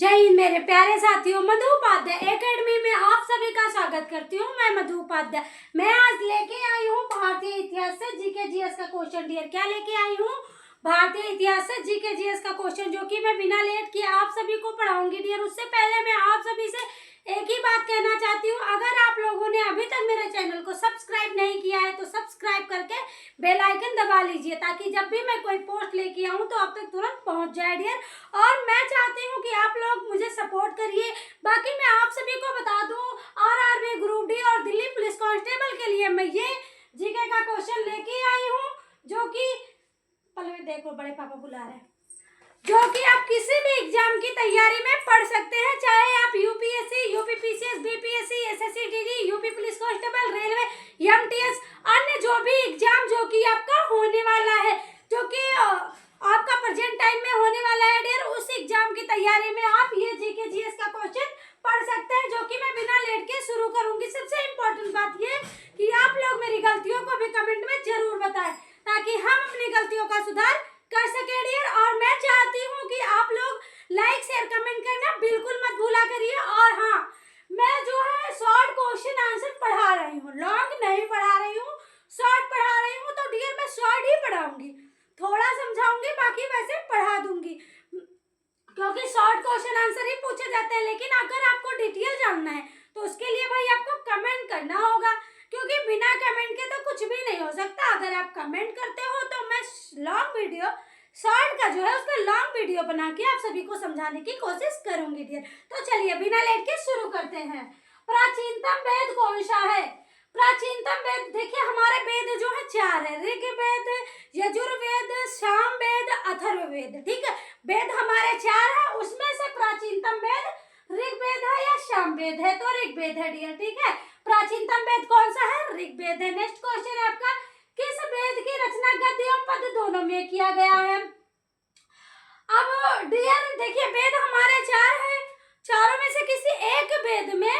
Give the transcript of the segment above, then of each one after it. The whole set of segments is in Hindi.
जय हिंद मेरे प्यारे साथियों, मधु उपाध्याय एकेडमी में आप सभी का स्वागत करती हूँ। मैं मधु उपाध्याय। मैं आज लेके आई हूँ भारतीय इतिहास से जीके जीएस का क्वेश्चन। डियर क्या लेके आई हूँ? भारतीय इतिहास से जीके जीएस का क्वेश्चन, जो कि मैं बिना लेट किए आप सभी को पढ़ाऊंगी। डियर उससे पहले मैं आप सभी से एक ही बात कहना चाहती हूँ, अगर आप लोगों ने अभी तक मेरे चैनल को सब्सक्राइब नहीं किया है तो सब्सक्राइब करके बेल आइकन दबा लीजिए, ताकि जब भी मैं कोई पोस्ट लेके आऊँ तो आप तक तुरंत पहुँच जाए। डियर और मैं चाहती हूँ कि आप लोग मुझे सपोर्ट करिए। बाकी मैं आप सभी को बता दूँ, आरआरबी, ग्रुप डी और दिल्ली पुलिस कांस्टेबल के लिए मैं ये जीके का क्वेश्चन लेके आई हूँ, जो कि पहले देखो बड़े पापा बुला रहे हैं, जो कि आप किसी भी एग्जाम की तैयारी में पढ़ सकते हैं, चाहे आप UPSC, UPPCS, BPSC, SSC, UP police constable, railway, MTS, अन्य जो भी एग्जाम जो कि आपका होने वाला है, जो कि आपका प्रेजेंट टाइम में होने वाला है। डियर उस एग्जाम की तैयारी में आप ये जीके जीएस का क्वेश्चन पढ़ सकते हैं, जो कि मैं बिना लेट के शुरू करूंगी। सबसे इम्पोर्टेंट बात ये कि आप लोग मेरी गलतियों को भी कमेंट में जरूर बताएं, ताकि हम अपनी गलतियों का सुधार कर सके। डियर और मैं चाहती हूँ कि आप लोग लाइक शेयर कमेंट करना बिल्कुल मत भूला करिए। और हाँ, मैं जो है शॉर्ट क्वेश्चन आंसर पढ़ा रही हूँ, लॉन्ग नहीं पढ़ा रही हूँ, शॉर्ट पढ़ा रही हूँ। तो डियर मैं शॉर्ट ही पढ़ाऊंगी, थोड़ा समझाऊंगी, बाकी वैसे पढ़ा दूंगी, क्योंकि शॉर्ट क्वेश्चन आंसर ही पूछे जाते हैं। लेकिन अगर आपको डिटेल जानना है तो उसके लिए भाई आपको कमेंट करना होगा, क्योंकि बिना कमेंट के तो कुछ भी नहीं हो सकता। अगर आप कमेंट करते हो तो मैं लॉन्ग वीडियो, शॉर्ट का जो है उसका लॉन्ग वीडियो बना के आप सभी को समझाने की कोशिश करूंगी। डियर तो चलिए बिना लेट के शुरू करते हैं। प्राचीनतम वेद कौन सा है? प्राचीनतम वेद देखिए, हमारे वेद जो है चार है, ऋग्वेद, यजुर्वेद, सामवेद, अथर्ववेद। ठीक है, वेद हमारे चार है, उसमें से प्राचीनतम वेद ऋग्वेद है या सामवेद है? तो ऋग्वेद है। डियर ठीक है, प्राचीनतम वेद कौन सा है? ऋग्वेद है। नेक्स्ट क्वेश्चन है आपका, किस वेद की रचना गद्य एवं पद्य दोनों में किया गया है? अब डियर देखिए, वेद हमारे चार है, चारों में से किसी एक वेद में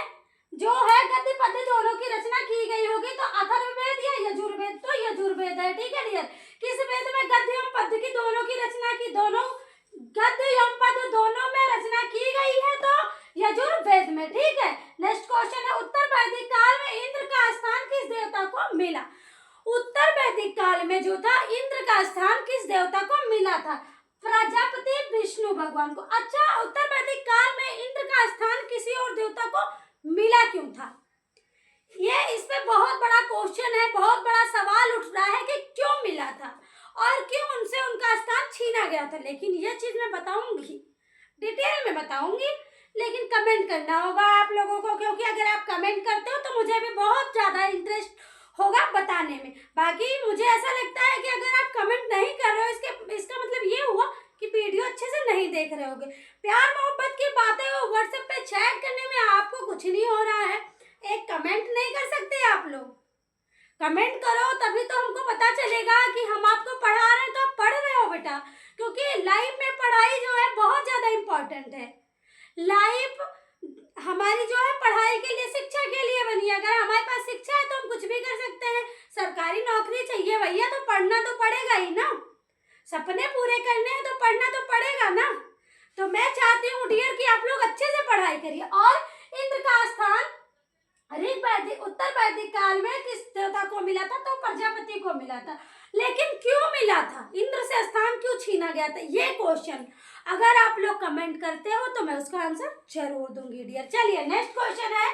जो है गद्य पद्य दोनों की रचना की गई होगी, तो अथर्ववेद या यजुर्वेद? तो यजुर्वेद है। ठीक है डियर, किस वेद में गद्य एवं पद्य की दोनों की रचना की, दोनों गद्य एवं पद्य दोनों में रचना की गई है? तो यजुर्वेद में। ठीक है, नेक्स्ट क्वेश्चन है, उत्तर वैदिक काल में इंद्र का स्थान किस देवता को मिला? उत्तर वैदिक काल में जो था, इंद्र का स्थान किस देवता को मिला था? प्रजापति विष्णु भगवान को। अच्छा, उत्तर वैदिक काल में इंद्र का स्थान किसी और देवता को मिला क्यों था? ये इस पे बहुत बड़ा क्वेश्चन है, बहुत बड़ा सवाल उठ रहा है कि क्यों मिला था और क्यों उनसे उनका स्थान छीना गया था। लेकिन ये चीज मैं बताऊंगी, डिटेल में बताऊंगी, लेकिन कमेंट करना होगा आप लोगों को, क्योंकि अगर आप कमेंट करते हो तो मुझे भी बहुत ज्यादा इंटरेस्ट होगा बताने में। बाकी मुझे ऐसा लगता है कि अगर आप कमेंट नहीं कर रहे हो, इसका मतलब ये हुआ कि वीडियो अच्छे से नहीं देख रहे होगे। प्यार मोहब्बत की बातें हो व्हाट्सएप पे चैट करने में आपको कुछ नहीं हो रहा है, एक कमेंट नहीं कर सकते आप लोग? कमेंट करो, तभी तो हमको पता चलेगा कि हम आपको पढ़ा रहे हैं तो आप पढ़ रहे हो बेटा, क्योंकि लाइफ में पढ़ाई जो है बहुत ज्यादा इम्पोर्टेंट है। लाइफ हमारी जो है पढ़ाई के लिए, शिक्षा के लिए बनी है। अगर हमारे पास शिक्षा है तो हम कुछ भी कर सकते हैं। सरकारी नौकरी चाहिए भैया तो पढ़ना तो पड़ेगा ही ना, सपने पूरे करने हैं तो पढ़ना तो पड़ेगा ना। तो मैं चाहती हूँ डियर कि आप लोग अच्छे से पढ़ाई करिए। और इंद्र का स्थान ऋग्वैदिक, उत्तर वैदिक काल में किस देवता को मिला था? तो प्रजापति को मिला था। लेकिन क्यों मिला था? इंद्र से स्थान क्यों छीना गया था? ये क्वेश्चन अगर आप लोग कमेंट करते हो तो मैं उसका आंसर जरूर दूंगी। डियर चलिए नेक्स्ट क्वेश्चन है,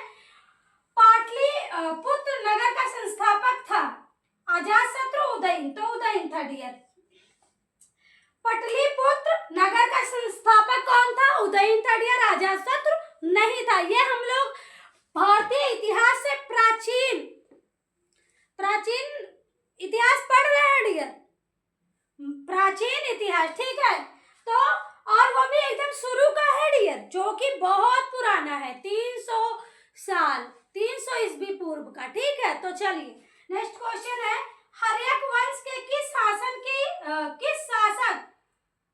पाटलिपुत्र नगर का संस्थापक था अजातशत्रु, उदयन? तो उदयन था। डियर पाटलिपुत्र नगर का संस्थापक कौन था? उदयन था। डियर अजातशत्रु नहीं था। ये हम लोग भारतीय इतिहास से प्राचीन इतिहास पढ़ रहे हैं डियर, प्राचीन इतिहास। ठीक है, तो और वो भी एकदम शुरू का है डियर, जो कि बहुत पुराना है, 300 साल, 300 ईस्वी पूर्व का। ठीक है, तो चलिए नेक्स्ट क्वेश्चन है, हर्यक वंश के किस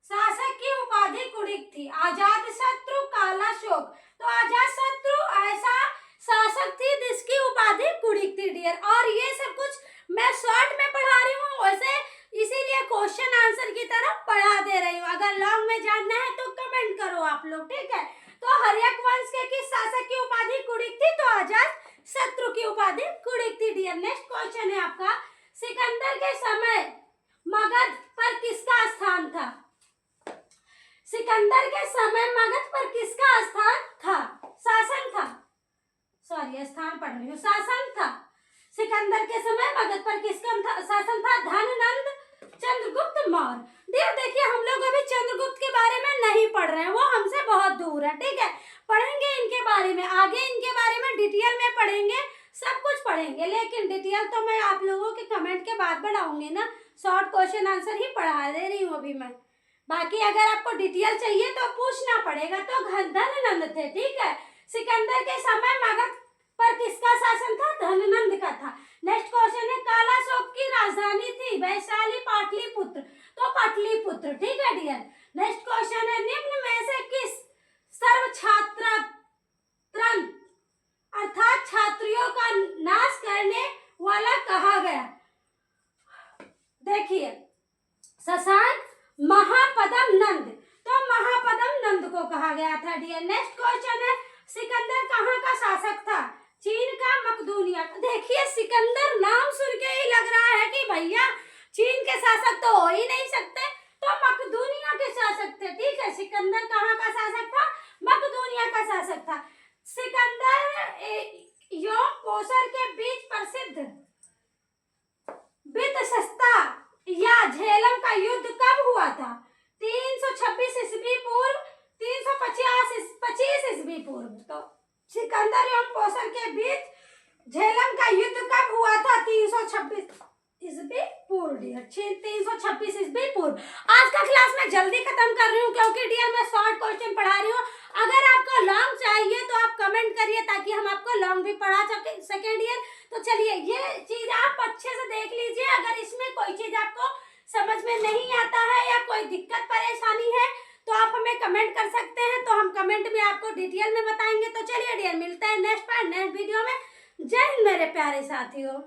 शासक की उपाधि कुड़िक थी? अजातशत्रु, कालाशोक? तो अजातशत्रु ऐसा शासक थी जिसकी उपाधि कुड़िक थी। डियर और ये सब कुछ मैं शॉर्ट में पढ़ा रही हूँ, वैसे इसीलिए क्वेश्चन आंसर की तरफ पढ़ा दे रही हूँ। अगर लॉन्ग में जानना है तो कमेंट करो आप लोग। ठीक है, हर्यक वंश के किस शासक की उपाधि कुड़िक थी? तो अजात शत्रु की उपाधि कुड़िक थी डियर। नेक्स्ट क्वेश्चन है आपका, सिकंदर के समय मगध पर किसका स्थान था? सिकंदर के समय मगध पर किसका स्थान था? शासन था, सॉरी स्थान पढ़ रही हूँ, शासन था। सिकंदर के समय मगध पर किसका शासन था? धननंद चंद्रगुप्त मौर्य। डियर देखिए हम लोग अभी चंद्रगुप्त के बारे में नहीं पढ़ रहे हैं, वो हमसे बहुत दूर है, ठीक है। पढ़ेंगे इनके बारे में आगे, इनके बारे में डिटेल में पढ़ेंगे, सब कुछ पढ़ेंगे, लेकिन डिटेल तो मैं आप लोगों के कमेंट के बाद बढ़ाऊंगी ना। शॉर्ट क्वेश्चन आंसर ही पढ़ा दे रही हूँ अभी मैं, बाकी अगर आपको डिटेल चाहिए तो पूछना पड़ेगा। तो धननंद थे, ठीक है। सिकंदर के समय मगध पर किसका शासन था? धननंद का था। नेक्स्ट क्वेश्चन है, कालाशोक की राजधानी थी वैशाली पाटलिपुत्र, तो पाटलिपुत्र, ठीक है डियर। नेक्स्ट क्वेश्चन है, निम्न में से किस सर्व छात्रत्रन अर्थात छात्रियों का नाश करने वाला कहा गया? देखिए शशांक महापद्म नंद, तो महापद्म नंद को कहा गया था डियर। नेक्स्ट क्वेश्चन है, सिकंदर कहाँ का शासक था? चीन का, मकदूनिया का। देखिए सिकंदर नाम सुन के ही लग रहा है कि भैया चीन के शासक तो हो ही नहीं सकते, तो मकदूनिया के शासक थे, ठीक है। सिकंदर कहाँ का शासक था? मकदूनिया का शासक था। सिकंदर यों कोसर के बीच प्रसिद्ध वितशस्ता या झेलम का युद्ध कब हुआ था? 326 ईस्वी पूर्व, 325 ईस्वी पूर्व। तो सिकंदर एवं कोसर के बीच झेलम का युद्ध कब हुआ था? 326 ईस्वी पूर्व डियर, 326 ईस्वी पूर्व। आज का क्लास मैं जल्दी खत्म कर रही हूँ क्योंकि डियर मैं शॉर्ट क्वेश्चन पढ़ा रही हूँ। अगर आपको लॉन्ग चाहिए तो आप कमेंट करिए ताकि हम आपको लॉन्ग भी पढ़ा सके डियर। तो चलिए ये चीज आप अच्छे से देख लीजिए, अगर इसमें कोई चीज आपको समझ में नहीं आता है या कोई दिक्कत परेशानी है तो आप हमें कमेंट कर सकते हैं, तो हम कमेंट में आपको डिटेल में बताएंगे। तो चलिए डियर मिलते हैं नेक्स्ट वीडियो में। जय हिंद मेरे प्यारे साथियों।